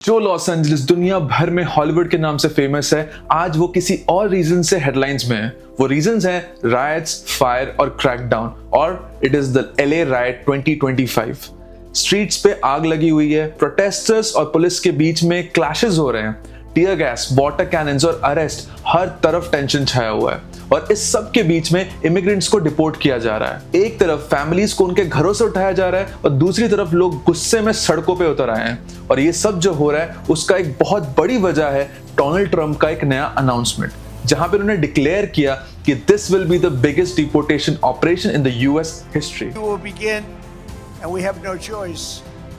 जो Los Angeles दुनिया भर में हॉलीवुड के नाम से फेमस है, आज वो किसी और रीजन से हेडलाइंस में है। वो रीजंस हैं रायट्स, फायर और क्रैकडाउन, और it is the LA riot 2025। Streets पे आग लगी हुई है, प्रोटेस्टर्स और पुलिस के बीच में क्लैशेस हो रहे हैं, टियर गैस, वाटर कैनन्स और अरेस्ट, हर तरफ टेंशन छाया हुआ है। और इस सब के बीच में इमिग्रेंट्स को डिपोर्ट किया जा रहा है। एक तरफ फैमिलीज को उनके घरों से उठाया जा रहा है और दूसरी तरफ लोग गुस्से में सड़कों पे उतर आए हैं। और ये सब जो हो रहा है उसका एक बहुत बड़ी वजह है डोनाल्ड ट्रंप का एक नया अनाउंसमेंट, जहां पे उन्होंने डिक्लेयर किया कि this will be the biggest deportation operation in the US history. And we have no choice.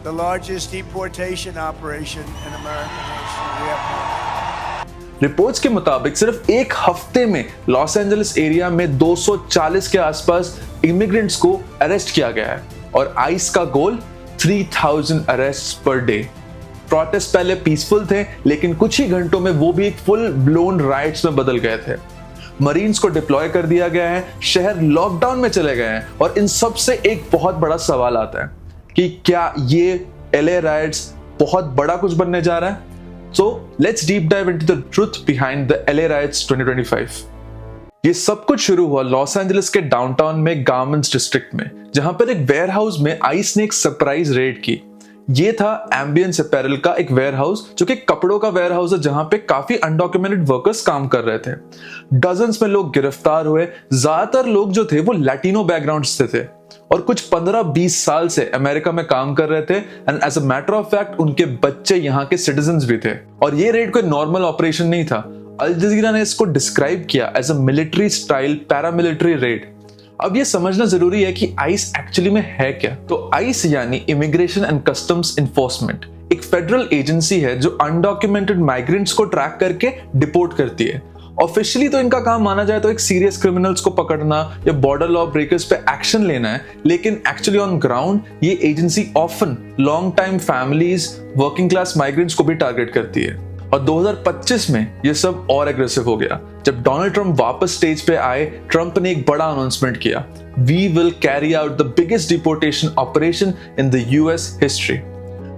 The largest deportation operation in American history. We have no. Reports के मुताबिक सिर्फ एक हफ्ते में लॉस एंजलिस एरिया में 240 के आसपास इमिग्रेंट्स को अरेस्ट किया गया है और आइस का गोल 3000 अरेस्ट्स पर डे। प्रोटेस्ट पहले पीसफुल थे, लेकिन कुछ ही घंटों में वो भी एक फुल ब्लोन राइट्स में बदल गए थे। मरीन्स को डिप्लॉय कर दिया गया है, शहर लॉकडाउन में चले गए हैं और इन सब से एक बहुत बड़ा सवाल आता है कि क्या ये एलए राइट्स बहुत बड़ा कुछ बनने जा रहा है? So let's deep dive into the truth behind the LA riots 2025. ये सब कुछ शुरू हुआ लॉस एंजलिस के डाउनटाउन में गारमेंट्स डिस्ट्रिक्ट में, जहां पर एक वेयरहाउस में आइस ने एक सरप्राइज रेड की। ये था एम्बियंस अपैरल का एक वेयरहाउस, जो कि कपड़ों का वेयरहाउस है, जहां पे काफी अनडॉक्यूमेंटेड वर्कर्स काम कर रहे थे। डजन्स में लोग गिरफ्तार हुए। ज्यादातर लोग जो थे वो लैटिनो बैकग्राउंड से थे और कुछ 15-20 साल से अमेरिका में काम कर रहे थे, and as a matter of fact उनके बच्चे यहाँ के सिटीजन्स भी थे। और ये रेड कोई नॉर्मल ऑपरेशन नहीं था। अल जजीरा ने इसको डिस्क्राइब किया as a military style paramilitary raid. अब ये समझना जरूरी है कि आइस एक्चुअली में है क्या। तो आइस यानी इमिग्रेशन एंड कस्टम्स इन्फोर्समेंट, एक फेडरल एजेंसी है जो अनडॉक्यूमेंटेड माइग्रेंट्स को ट्रैक करके डिपोर्ट करती है। ऑफिशियली तो इनका काम माना जाए तो एक सीरियस क्रिमिनल्स को पकड़ना या बॉर्डर लॉ ब्रेकर्स पे एक्शन लेना है, लेकिन एक्चुअली ऑन ग्राउंड ये agency often long time families, working class migrants को भी टारगेट करती है। और 2025 में ये सब और एग्रेसिव हो गया जब डोनाल्ड ट्रंप वापस स्टेज पे आए। ट्रंप ने एक बड़ा अनाउंसमेंट किया, we will carry out the biggest deportation operation in the US history.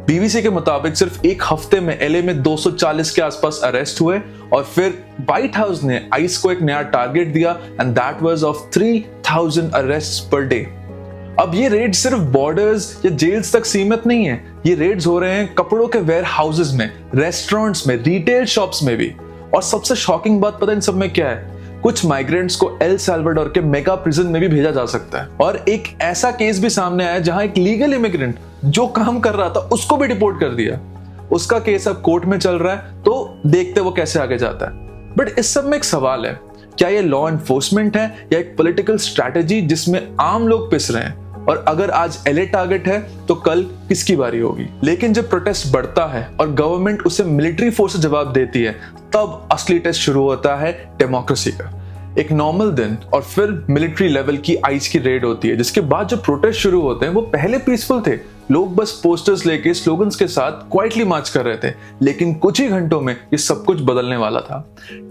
BBC के मुताबिक सिर्फ एक हफ्ते में एलए में 240 के आसपास अरेस्ट हुए और फिर व्हाइट हाउस ने आइस को एक नया टारगेट दिया, and that was of 3000 अरेस्ट्स per day. अब ये रेड सिर्फ बॉर्डर्स या जेल्स तक सीमित नहीं है, ये रेड्स हो रहे हैं कपड़ों के वेयर हाउसेस में, रेस्टोरेंट्स में, रिटेल शॉप्स में भी। और सबसे शॉकिंग बात पता है इन सब में क्या है? कुछ माइग्रेंट्स को एल साल्वाडोर के मेगा प्रिजन में भी भेजा जा सकता है। और एक ऐसा केस भी सामने आया जहां एक लीगल इमिग्रेंट जो काम कर रहा था उसको भी डिपोर्ट कर दिया। उसका केस अब कोर्ट में चल रहा है, तो देखते वो कैसे आगे जाता है। बट इस सब में एक सवाल है, क्या ये लॉ एनफोर्समेंट है या एक पॉलिटिकल स्ट्रैटेजी जिसमें आम लोग पिस रहे हैं? और अगर आज एलए टारगेट है तो कल किसकी बारी होगी? लेकिन जब प्रोटेस्ट बढ़ता है और गवर्नमेंट उसे मिलिट्री फोर्स से जवाब देती है, तब असली टेस्ट शुरू होता है डेमोक्रेसी का। एक नॉर्मल दिन और फिर मिलिट्री लेवल की आइस की रेड होती है, जिसके बाद जो प्रोटेस्ट शुरू होते हैं वो पहले पीसफुल थे। लोग बस पोस्टर्स लेके, स्लोगन्स के साथ क्वाइटली मार्च कर रहे थे, लेकिन कुछ ही घंटों में ये सब कुछ बदलने वाला था।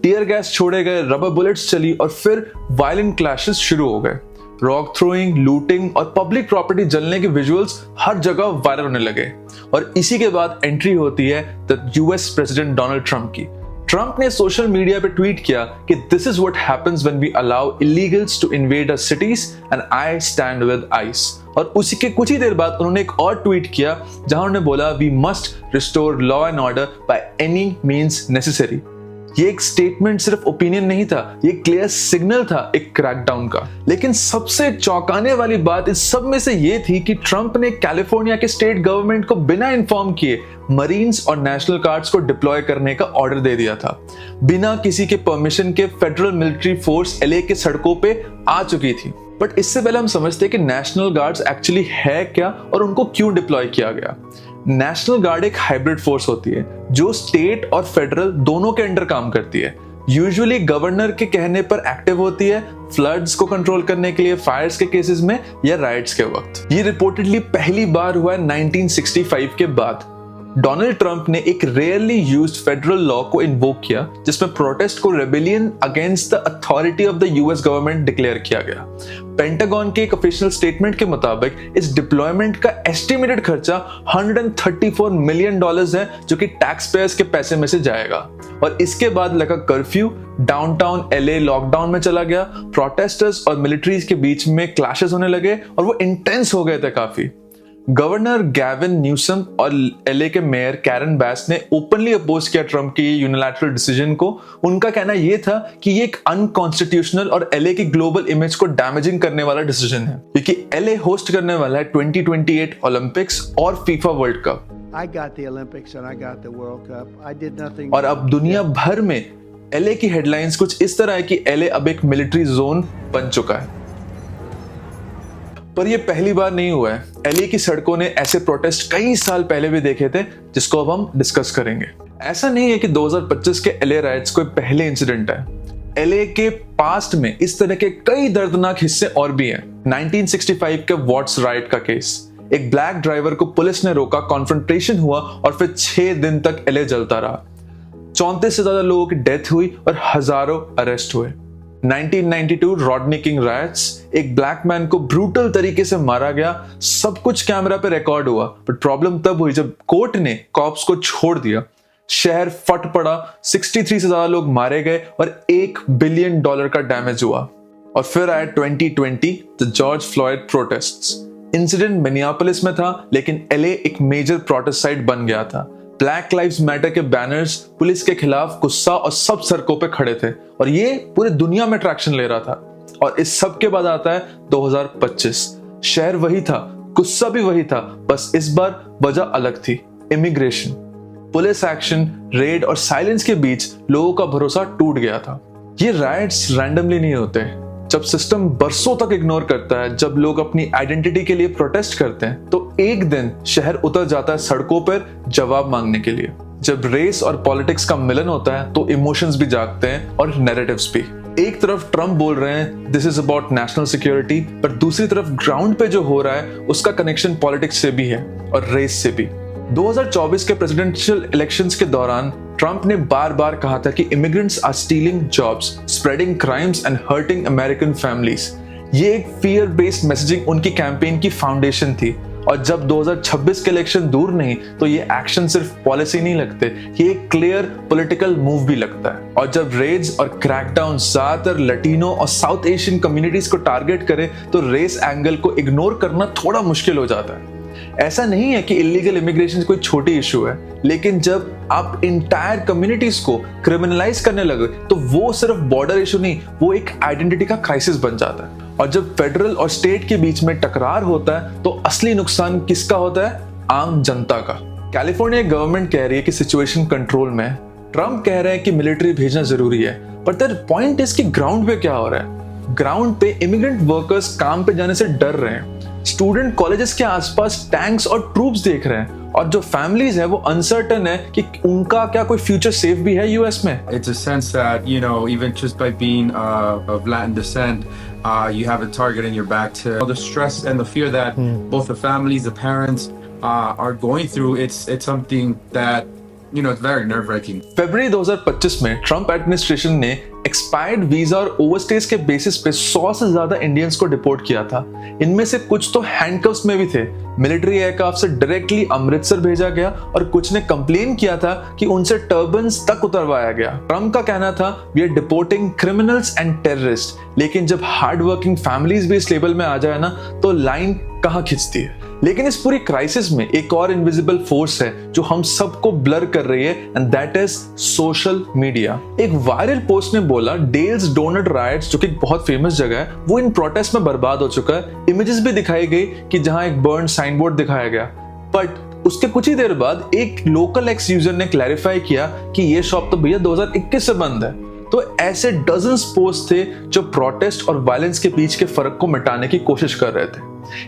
टीयर गैस छोड़े गए, रबर बुलेट्स चली और फिर वायलेंट क्लैशेस शुरू हो गए। रॉक थ्रोइंग, लूटिंग और पब्लिक प्रॉपर्टी जलने के विजुअल्स हर जगह वायरल होने लगे। और इसी के बाद एंट्री होती है the US president Donald Trump की। ट्रंप ने सोशल मीडिया पे ट्वीट किया कि this is what happens when we allow illegals to invade our cities and I stand with ICE. और उसी के कुछ ही देर बाद उन्होंने एक और ट्वीट किया जहां उन्होंने बोला, we must restore law and order by any means necessary. ये एक स्टेटमेंट सिर्फ ओपिनियन नहीं था, ये क्लियर सिग्नल था एक क्रैकडाउन का। लेकिन सबसे चौंकाने वाली बात इस सब में से ये थी कि ट्रंप ने कैलिफोर्निया के स्टेट गवर्नमेंट को बिना इन्फॉर्म किए मरीन्स और नेशनल गार्ड्स को डिप्लॉय करने का ऑर्डर दे दिया था। बिना किसी के परमिशन के फेडरल मिलिट्री फोर्स एलए के सड़कों पे आ चुकी थी। बट इससे पहले हम समझते हैं कि नेशनल गार्ड्स एक्चुअली है क्या और उनको क्यों डिप्लॉय किया गया। नेशनल गार्ड एक हाइब्रिड फोर्स होती है जो स्टेट और फेडरल दोनों के अंडर काम करती है। यूजुअली गवर्नर के कहने पर एक्टिव होती है, फ्लड्स को कंट्रोल करने के लिए, फायर्स के केसेस में या राइट्स के वक्त। ये रिपोर्टेडली पहली बार हुआ है 1965 के बाद। डोनाल्ड ट्रंप ने एक रेयरली यूज्ड फेडरल लॉ को इन्वोक किया जिसमें प्रोटेस्ट को rebellion against the authority of the US government declare किया गया। पेंटागन के एक ऑफिशियल स्टेटमेंट के मुताबिक इस डिप्लॉयमेंट का एस्टिमेटेड खर्चा $134 मिलियन है, जो कि टैक्स पेयर्स के पैसे में से जाएगा। और इसके बाद लगा कर्फ्यू, डाउनटाउन एलए लॉकडाउन में चला गया, प्रोटेस्टर्स और मिलिट्रीज के बीच में क्लैशेस होने लगे और वो इंटेंस हो गए थे काफी। गवर्नर गैविन न्यूसम और एलए के मेयर कैरन बास ने ओपनली अपोज किया ट्रंप के यूनिलैटरल डिसीजन को। उनका कहना यह था कि ये एक अनकॉन्स्टिट्यूशनल और एलए की ग्लोबल इमेज को डैमेजिंग करने वाला डिसीजन है, क्योंकि एलए होस्ट करने वाला है 2028 ओलंपिक्स और फीफा वर्ल्ड कप। और अब दुनिया भर में एलए की हेडलाइंस कुछ इस तरह है कि एलए अब एक मिलिट्री जोन बन चुका है। पर यह पहली बार नहीं हुआ है। एलए की सड़कों ने ऐसे प्रोटेस्ट कई साल पहले भी देखे थे, जिसको अब हम डिस्कस करेंगे। ऐसा नहीं है कि 2025 के एलए राइट्स कोई पहले इंसिडेंट है। एलए के पास्ट में इस तरह के कई दर्दनाक हिस्से और भी हैं। 1965 के वॉट्स राइट का केस, एक ब्लैक ड्राइवर को पुलिस ने रोका, कॉन्फ्रंटेशन हुआ और फिर 6 दिन तक एलए जलता रहा। 34 से ज्यादा लोगों की डेथ हुई और हजारों अरेस्ट हुए। 1992 रॉडनी किंग राइट्स, एक ब्लैक मैन को ब्रूटल तरीके से मारा गया। सब कुछ कैमरा पे रिकॉर्ड हुआ, बट प्रॉब्लम तब हुई जब कोर्ट ने कॉप्स को छोड़ दिया। शहर फट पड़ा, 63 से ज्यादा लोग मारे गए और $1 बिलियन का डैमेज हुआ। और फिर आया 2020 the George Floyd protests. Incident Minneapolis में था, लेकिन एलए एक मेजर प्रोटेस्ट साइट बन गया था। ब्लैक लाइव्स मैटर के बैनर्स, पुलिस के खिलाफ गुस्सा और सब सड़कों पे खड़े थे और ये पूरी दुनिया में ट्रैक्शन ले रहा था। और इस सब के बाद आता है 2025। शहर वही था, गुस्सा भी वही था, बस इस बार वजह अलग थी। इमिग्रेशन, पुलिस एक्शन, रेड और साइलेंस के बीच लोगों का भरोसा टूट गया था। ये राइट्स रैंडमली नहीं होते। जब सिस्टम बरसों तक इग्नोर करता है, जब लोग अपनी आइडेंटिटी के लिए प्रोटेस्ट करते हैं, तो एक दिन शहर उतर जाता है सड़कों पर जवाब मांगने के लिए। जब रेस और पॉलिटिक्स का मिलन होता है, तो इमोशंस भी जागते हैं और नैरेटिव्स भी। एक तरफ ट्रम्प बोल रहे हैं this is about national security, पर दूसरी तरफ ग्राउंड पे जो हो रहा है उसका कनेक्शन पॉलिटिक्स से भी है और रेस से भी। 2024 के प्रेसिडेंशियल इलेक्शंस के दौरान ट्रंप ने बार बार कहा था कि immigrants are stealing jobs, spreading crimes and hurting American families. ये एक फियर बेस्ड मैसेजिंग उनकी कैंपेन की फाउंडेशन थी। और जब 2026 के इलेक्शन दूर नहीं, तो ये एक्शन सिर्फ पॉलिसी नहीं लगते, ये एक क्लियर पॉलिटिकल मूव भी लगता है। और जब रेड्स और क्रैकडाउन ज्यादातर लैटिनो और साउथ एशियन कम्युनिटीज को टारगेट करे, तो रेस एंगल को इग्नोर करना थोड़ा मुश्किल हो जाता है। ऐसा नहीं है कि इलीगल इमिग्रेशन कोई छोटी इशू है, लेकिन जब आप इंटायर कम्युनिटीज को क्रिमिनलाइज करने लगे, तो वो सिर्फ बॉर्डर इशू नहीं, वो एक आइडेंटिटी का क्राइसिस बन जाता है। और जब फेडरल और स्टेट के बीच में टकरार होता है, तो असली नुकसान किसका होता है? आम जनता का। कैलिफोर्निया गवर्नमेंट कह रही है कि सिचुएशन कंट्रोल में है। ट्रम्प कह रहे हैं कि मिलिट्री भेजना जरूरी है, पर द पॉइंट इज कि ग्राउंड पे क्या हो रहा है? ग्राउंड पे इमिग्रेंट वर्कर्स काम पे जाने से डर रहे हैं। स्टूडेंट कॉलेजेस के आसपास टैंक्स और ट्रूप्स देख रहे हैं, और जो फैमिलीज है वो अनसर्टन है कि उनका क्या कोई फ्यूचर सेफ भी है यूएस में। It's a sense that, you know, even just by being of Latin descent, you have a target in your back to the stress and the fear that both the families, the parents are going through. It's something that, you know, it's very nerve-wracking. फरवरी 2025 में Trump administration ने expired visa और ओवरस्टेज के basis पे 100 से ज्यादा Indians को deport किया था। इनमें से कुछ तो हैंडकफ्स में भी थे। मिलिट्री एयरक्राफ्ट से डायरेक्टली अमृतसर भेजा गया और कुछ ने कंप्लेन किया था कि उनसे टर्बन्स तक उतरवाया गया। ट्रंप का कहना था we are deporting criminals and terrorist, लेकिन जब हार्ड वर्किंग फैमिलीज भी इस लेवल में आ जाए ना, तो लाइन कहां खिंचती है। लेकिन इस पूरी क्राइसिस में एक और इनविजिबल फोर्स है जो हम सबको ब्लर कर रही है, and that is social media. एक वायरल पोस्ट ने बोला डेल्स डोनट राइट्स, जो कि बहुत फेमस जगह है, वो इन प्रोटेस्ट में बर्बाद हो चुका है। इमेजेस भी दिखाई गई कि जहां एक बर्न साइन बोर्ड दिखाया गया, बट उसके कुछ ही देर बाद एक लोकल एक्स यूजर ने क्लैरिफाई किया कि ये शॉप तो भैया 2021 से बंद है। तो ऐसे डजन्स पोस्ट थे जो प्रोटेस्ट और वायलेंस के बीच के फर्क को मिटाने की कोशिश कर रहे थे।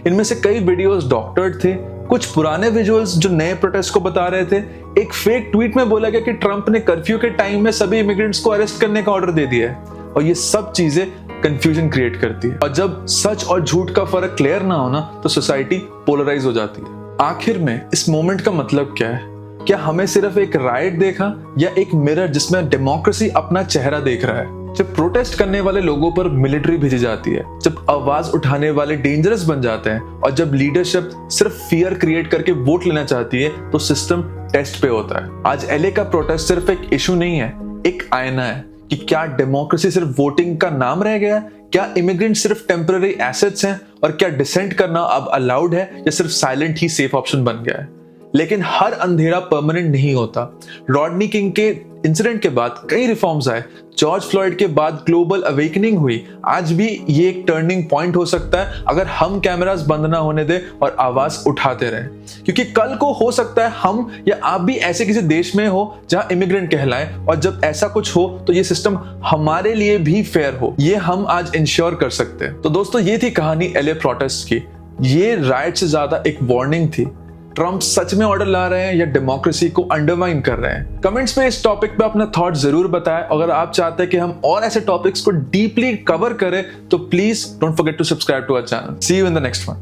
इनमें से कई वीडियोस डॉक्टर्ड थे, कुछ पुराने विजुअल्स जो नए प्रोटेस्ट को बता रहे थे। एक फेक ट्वीट में बोला गया कि ट्रंप ने कर्फ्यू के टाइम में सभी इमिग्रेंट्स को अरेस्ट करने का ऑर्डर दे दिया है, और ये सब चीजें कंफ्यूजन क्रिएट करती है। और जब सच और झूठ का फर्क क्लियर ना होना, तो सोसाइटी पोलराइज हो जाती है। आखिर में इस मोमेंट का मतलब क्या है? क्या हमें सिर्फ एक राइट देखा या एक मिरर जिसमें डेमोक्रेसी अपना चेहरा देख रहा है? जब प्रोटेस्ट करने वाले लोगों पर मिलिट्री भेजी जाती है, जब आवाज उठाने वाले डेंजरस बन जाते हैं और जब लीडरशिप सिर्फ फियर क्रिएट करके वोट लेना चाहती है, तो सिस्टम टेस्ट पे होता है। आज एलए का प्रोटेस्ट सिर्फ एक इशू नहीं है, एक आईना है कि क्या डेमोक्रेसी सिर्फ वोटिंग का नाम रह गया, क्या इमिग्रेंट सिर्फ टेम्पररी एसेट्स हैं और क्या डिसेंट करना अब अलाउड है या सिर्फ साइलेंट ही सेफ ऑप्शन बन गया है। लेकिन हर अंधेरा परमानेंट नहीं होता। रॉडनी किंग के इंसिडेंट के बाद कई रिफॉर्म्स आए, जॉर्ज फ्लॉयड के बाद ग्लोबल अवेकनिंग हुई। आज भी ये एक टर्निंग पॉइंट हो सकता है अगर हम कैमरास बंद ना होने दें और आवाज उठाते रहें, क्योंकि कल को हो सकता है हम या आप भी ऐसे किसी देश में हो जहां इमिग्रेंट कहलाएं, और जब ऐसा कुछ हो तो ये सिस्टम हमारे लिए भी फेयर हो। ये हम आज इंश्योर कर सकते हैं। तो दोस्तों, ये थी कहानी एलए प्रोटेस्ट की। ये राइट से ज्यादा एक वार्निंग थी। ट्रम्प सच में ऑर्डर ला रहे हैं या डेमोक्रेसी को अंडरमाइन कर रहे हैं? कमेंट्स में इस टॉपिक पे अपना थॉट जरूर बताएं। अगर आप चाहते हैं कि हम और ऐसे टॉपिक्स को डीपली कवर करें तो please don't forget to subscribe to our channel. See you in the next one.